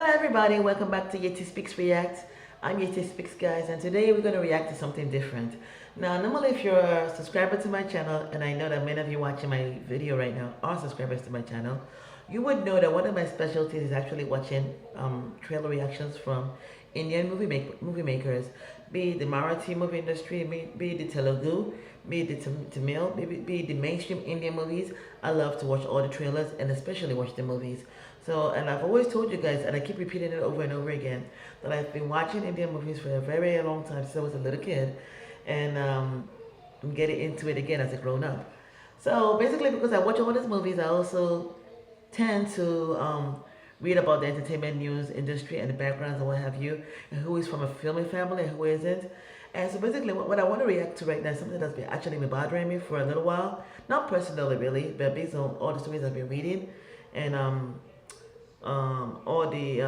Hello everybody, welcome back to Yeti Speaks React. I'm Yeti Speaks guys, and today we're going to react to something different. Now normally if you're a subscriber to my channel, and I know that many of you watching my video right now are subscribers to my channel, you would know that one of my specialties is actually watching trailer reactions from Indian movie makers, be it the Marathi movie industry, be it the Telugu, be it the Tamil, be it the mainstream Indian movies. I love to watch all the trailers and especially watch the movies. So, and I've always told you guys, and I keep repeating it over and over again, that I've been watching Indian movies for a very long time since I was a little kid, and I'm getting into it again as a grown up. So basically, because I watch all these movies, I also tend to read about the entertainment news industry and the backgrounds and what have you, and who is from a filming family and who isn't. And so basically, what I want to react to right now is something that's been actually been bothering me for a little while. Not personally, really, but based on all the stories I've been reading, and all the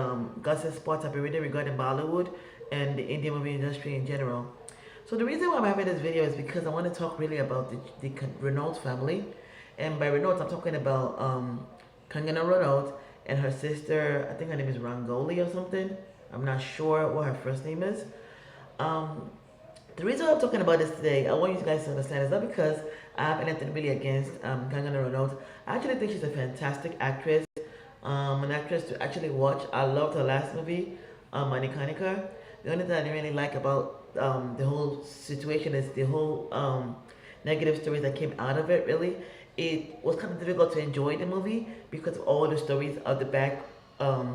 gossip spots I've been reading regarding Bollywood and the Indian movie industry in general. So the reason why I'm having this video is because I want to talk really about the Ranaut family. And by Ranaut, I'm talking about Kangana Ranaut and her sister, I think her name is Rangoli or something. I'm not sure what her first name is. The reason I'm talking about this today, I want you guys to understand, is not because I have anything really against Kangana Ranaut. I actually think she's a fantastic actress. An actress to actually watch. I loved her last movie, Manikanika. The only thing I didn't really like about the whole situation is the whole negative stories that came out of it, really. It was kind of difficult to enjoy the movie because of all the stories of the back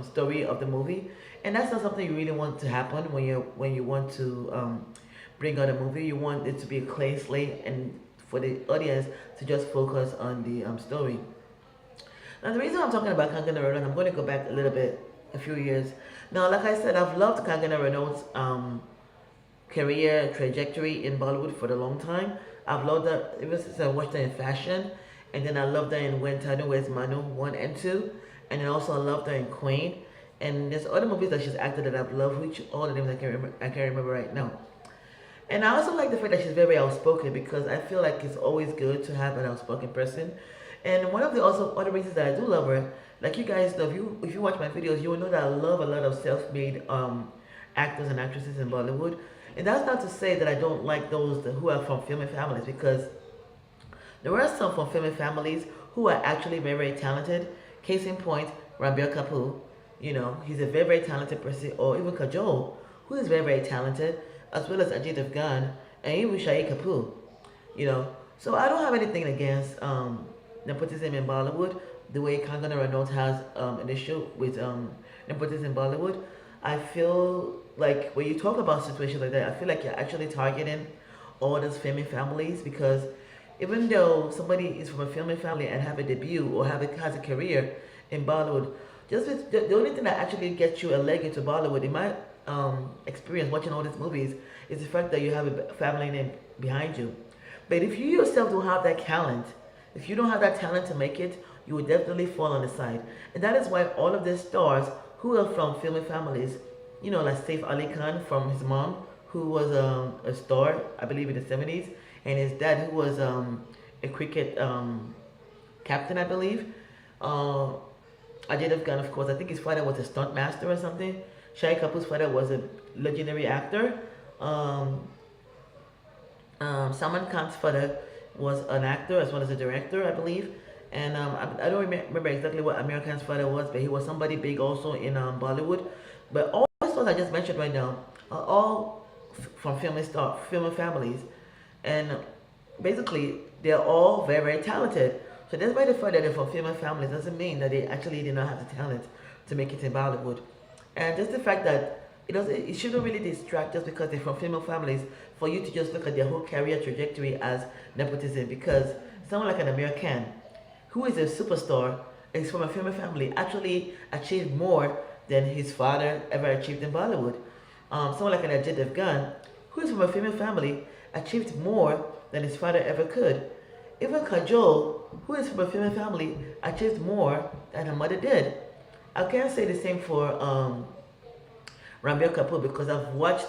story of the movie. And that's not something you really want to happen when you want to bring out a movie. You want it to be a clean slate and for the audience to just focus on the story. Now the reason I'm talking about Kangana Ranaut, I'm going to go back a little bit, a few years. Now, like I said, I've loved Kangana Ranaut's career trajectory in Bollywood for a long time. I've loved her ever since I watched her in Fashion, and then I loved her in When Tanu Where's Manu 1 and 2, and then also I loved her in Queen. And there's other movies that she's acted that I've loved, which all the names I can't remember right now. And I also like the fact that she's very outspoken, because I feel like it's always good to have an outspoken person. And one of the also other reasons that I do love her, like you guys know, if you watch my videos, you will know that I love a lot of self-made actors and actresses in Bollywood. And that's not to say that I don't like those who are from filming families, because there are some from filming families who are actually very, very talented. Case in point, Ranbir Kapoor. You know, he's a very, very talented person. Or even Kajol, who is very, very talented, as well as Ajay Devgan and even Shahid Kapoor. You know, so I don't have anything against nepotism in Bollywood, the way Kangana Ranaut has an issue with nepotism in Bollywood. I feel like when you talk about situations like that, I feel like you're actually targeting all those filming families, because even though somebody is from a filming family and have a debut or has a career in Bollywood, the only thing that actually gets you a leg into Bollywood, in my experience watching all these movies, is the fact that you have a family name behind you. But if you yourself don't have that talent, if you don't have that talent to make it, you will definitely fall on the side. And that is why all of these stars who are from filming families, you know, like Saif Ali Khan from his mom, who was a star, I believe in the 70s, and his dad, who was a cricket captain, I believe. Ajay Devgan, of course, I think his father was a stunt master or something. Shahid Kapoor's father was a legendary actor. Salman Khan's father was an actor as well as a director, I believe. And I don't remember exactly what Amir Khan's father was, but he was somebody big also in Bollywood. But all the stars I just mentioned right now are all from filming families. And basically, they're all very, very talented. So despite the fact that they're from filming families doesn't mean that they actually did not have the talent to make it in Bollywood. And just the fact that it shouldn't really distract just because they're from female families for you to just look at their whole career trajectory as nepotism, because someone like an Amir Khan, who is a superstar, is from a female family, actually achieved more than his father ever achieved in Bollywood. Someone like an Ajay Devgan, who is from a female family, achieved more than his father ever could. Even Kajol, who is from a female family, achieved more than her mother did. I can't say the same for Ranbir Kapoor, because I've watched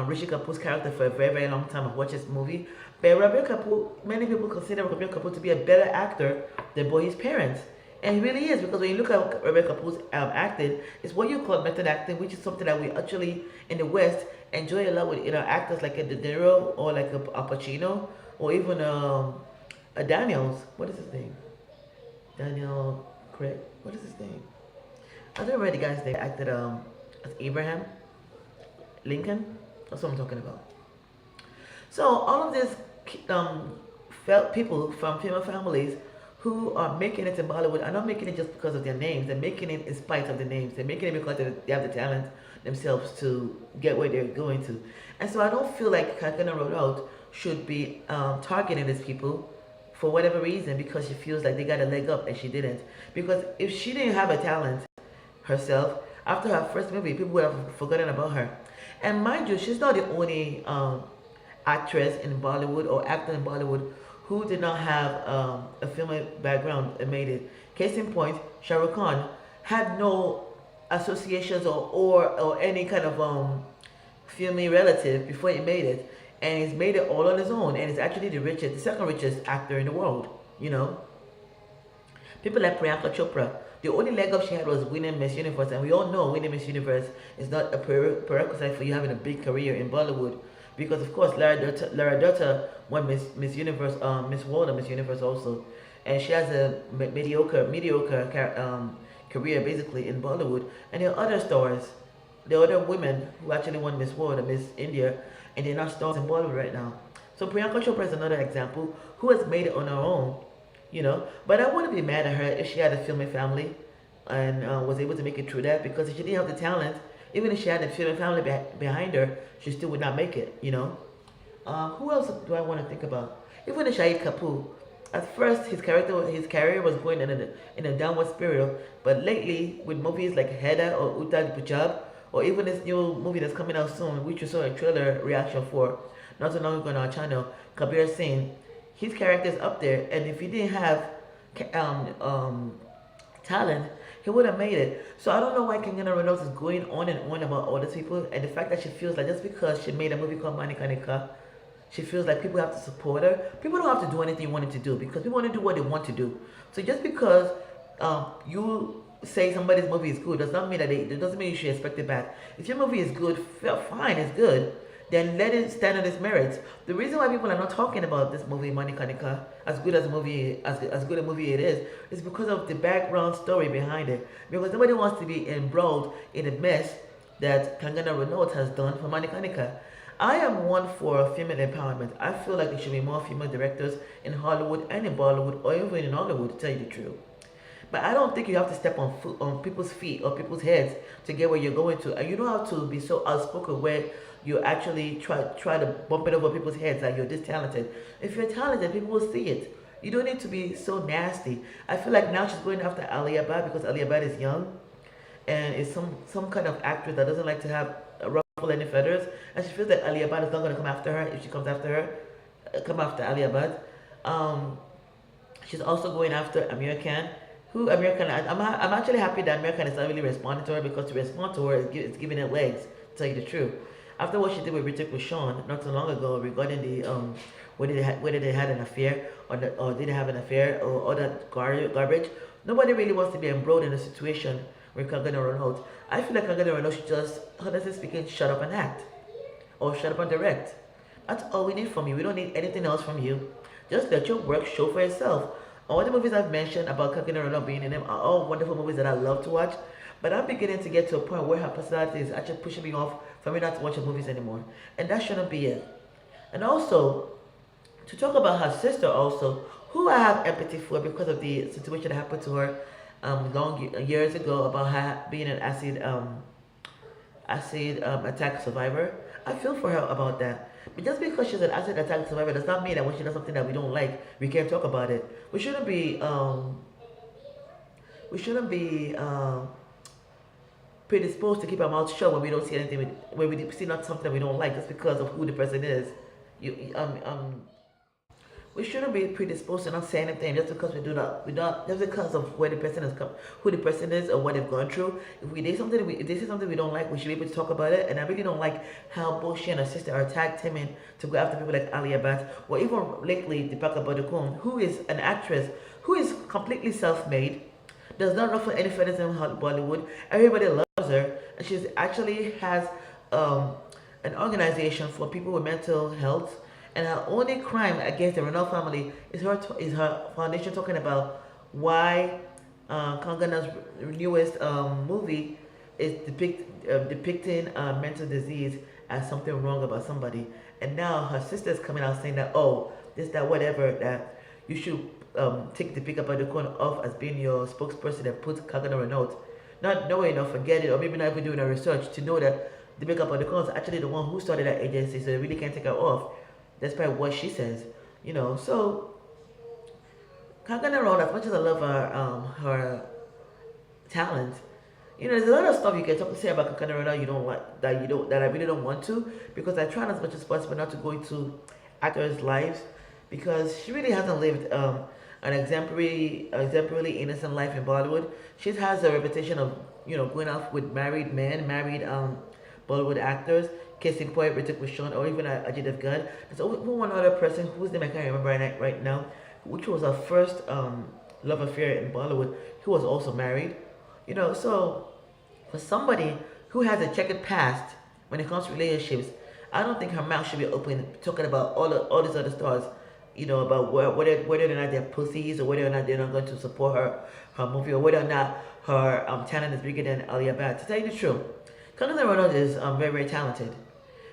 Rishi Kapoor's character for a very, very long time. I've watched his movie. But Ranbir Kapoor, many people consider Ranbir Kapoor to be a better actor than both his parents. And it really is, because when you look at Rebecca Pool's acting, it's what you call method acting, which is something that we actually in the West enjoy a lot with, actors like a De Niro or like a Pacino or even a Daniels. What is his name? Daniel Craig. What is his name? I don't remember the guy's name. Acted as Abraham Lincoln. That's what I'm talking about. So all of these um, felt people from female families who are making it in Bollywood are not making it just because of their names. They're making it in spite of the names. They're making it because they have the talent themselves to get where they're going to. And so I don't feel like Kangana Ranaut should be targeting these people for whatever reason because she feels like they got a leg up and she didn't. Because if she didn't have a talent herself, after her first movie, people would have forgotten about her. And mind you, she's not the only actress in Bollywood or actor in Bollywood who did not have a film background and made it. Case in point, Shah Rukh Khan had no associations or any kind of filmy relative before he made it. And he's made it all on his own. And he's actually the second richest actor in the world, you know. People like Priyanka Chopra, the only leg up she had was winning Miss Universe, and we all know winning Miss Universe is not a prerequisite for you having a big career in Bollywood. Because of course, Lara Dutta won Miss Universe, Miss World and Miss Universe also, and she has a mediocre career basically in Bollywood. And there are other stars, there are other women who actually won Miss World and Miss India, and they're not stars in Bollywood right now. So Priyanka Chopra is another example who has made it on her own, you know. But I wouldn't be mad at her if she had a filming family and was able to make it through that, because if she didn't have the talent, even if she had a filming family behind her, she still would not make it, you know. Who else do I want to think about? Even Shahid Kapoor. At first, his career was going in a downward spiral, but lately, with movies like Heda or Uttad Pujab, or even this new movie that's coming out soon, which you saw a trailer reaction for not so long ago on our channel, Kabir Singh, his character is up there, and if he didn't have talent, he would have made it. So I don't know why Kangana Ranaut is going on and on about all these people, and the fact that she feels like just because she made a movie called Manikanika, she feels like people have to support her. People don't have to do anything you want them to do, because people want to do what they want to do. So just because you say somebody's movie is good does not mean that it doesn't mean you should expect it back. If your movie is good, fine, it's good. Then let it stand on its merits. The reason why people are not talking about this movie, Manikanika, as good as a movie, as good a movie it is because of the background story behind it. Because nobody wants to be embroiled in the mess that Kangana Ranaut has done for Manikanika. I am one for female empowerment. I feel like there should be more female directors in Hollywood and in Bollywood, or even in Hollywood, to tell you the truth. But I don't think you have to step on people's feet or people's heads to get where you're going to. And you don't have to be so outspoken where you actually try to bump it over people's heads like you're this talented. If you're talented, people will see it. You don't need to be so nasty. I feel like now she's going after Ali Abad because Ali Abad is young and is some kind of actress that doesn't like to have ruffle any feathers. And she feels that Ali Abad is not going to come after her if she comes after her. Come after Ali Abad. She's also going after Amir Khan. I'm actually happy that Amir Khan is not really responding to her, because to respond to her is giving her legs, to tell you the truth. After what she did with Hrithik Roshan not too long ago regarding the whether they had an affair or didn't have an affair or all that garbage, nobody really wants to be embroiled in a situation with Kangana Ranaut. I feel like Kangana Ranaut should just, honestly speaking, shut up and act, or shut up and direct. That's all we need from you. We don't need anything else from you. Just let your work show for itself. All the movies I've mentioned about Kangana Ranaut being in them are all wonderful movies that I love to watch. But I'm beginning to get to a point where her personality is actually pushing me off for me not to watch her movies anymore. And that shouldn't be it. And also, to talk about her sister also, who I have empathy for because of the situation that happened to her years ago about her being an acid attack survivor. I feel for her about that. But just because she's an acid attack survivor does not mean that when she does something that we don't like, we can't talk about it. We shouldn't be predisposed to keep our mouth shut when we don't see anything, when we see not something that we don't like just because of who the person is. We shouldn't be predisposed to not say anything just because we don't just because of where the person has come, who the person is, or what they've gone through. If they say something we don't like, we should be able to talk about it. And I really don't like how both she and her sister are tag teaming to go after people like Ali Abad, or even lately Deepika Padukone, who is an actress who is completely self-made, does not ruffle any feathers in Bollywood. Everybody loves her, and she's actually has um, an organization for people with mental health. And her only crime against the Ranaut family is her foundation talking about why Kangana's newest movie is depicting mental disease as something wrong about somebody. And now her sister's coming out saying that, oh, this, that, whatever, that you should take the pick up by the corner off as being your spokesperson and put Kangana Ranaut. Not knowing or forget it, or maybe not even doing a research to know that the makeup of the corner is actually the one who started that agency, so they really can't take her off. That's probably what she says, you know. So Kangana Ranaut, as much as I love her talent, you know, there's a lot of stuff you can talk to say about Kangana Ranaut you don't like, that I really don't want to, because I try as much as possible not to go into actors' lives, because she really hasn't lived an exemplary innocent life in Bollywood. She has a reputation of, you know, going out with married men, married Bollywood actors. Case in point, Ritik Roshan, or even Ajay Devgan. There's one other person whose name I can't remember right now, which was her first love affair in Bollywood, who was also married. You know, so for somebody who has a checkered past when it comes to relationships, I don't think her mouth should be open talking about all these other stars. You know, about whether or not they're pussies, or whether or not they're not going to support her movie, or whether or not her talent is bigger than Alia Bhatt. To tell you the truth, Kangana Ranaut is very talented.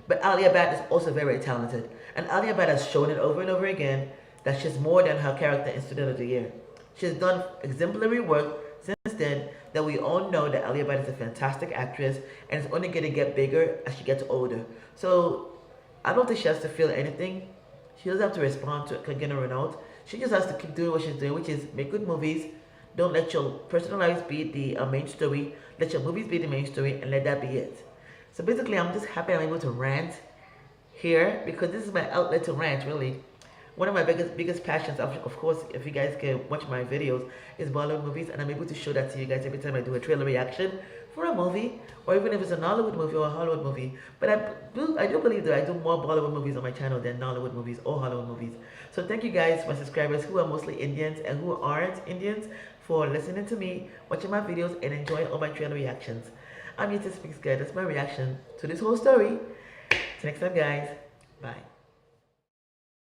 But Alia Bhatt is also very talented. And Alia Bhatt has shown it over and over again that she's more than her character in Student of the Year. She's done exemplary work since then that we all know that Alia Bhatt is a fantastic actress, and it's only going to get bigger as she gets older. So I don't think she has to feel anything. She doesn't have to respond to Kangana Ranaut. She just has to keep doing what she's doing, which is make good movies. Don't let your personal lives be the main story. Let your movies be the main story, and let that be it. So basically, I'm just happy I'm able to rant here, because this is my outlet to rant, really. One of my biggest passions, of course, if you guys can watch my videos, is Bollywood movies, and I'm able to show that to you guys every time I do a trailer reaction for a movie, or even if it's a Nollywood movie or a Hollywood movie. But I do believe that I do more Bollywood movies on my channel than Nollywood movies or Hollywood movies. So thank you guys, my subscribers who are mostly Indians and who aren't Indians, for listening to me, watching my videos, and enjoying all my trailer reactions. I'm here to speak, guys. That's my reaction to this whole story. Till next time, guys. Bye.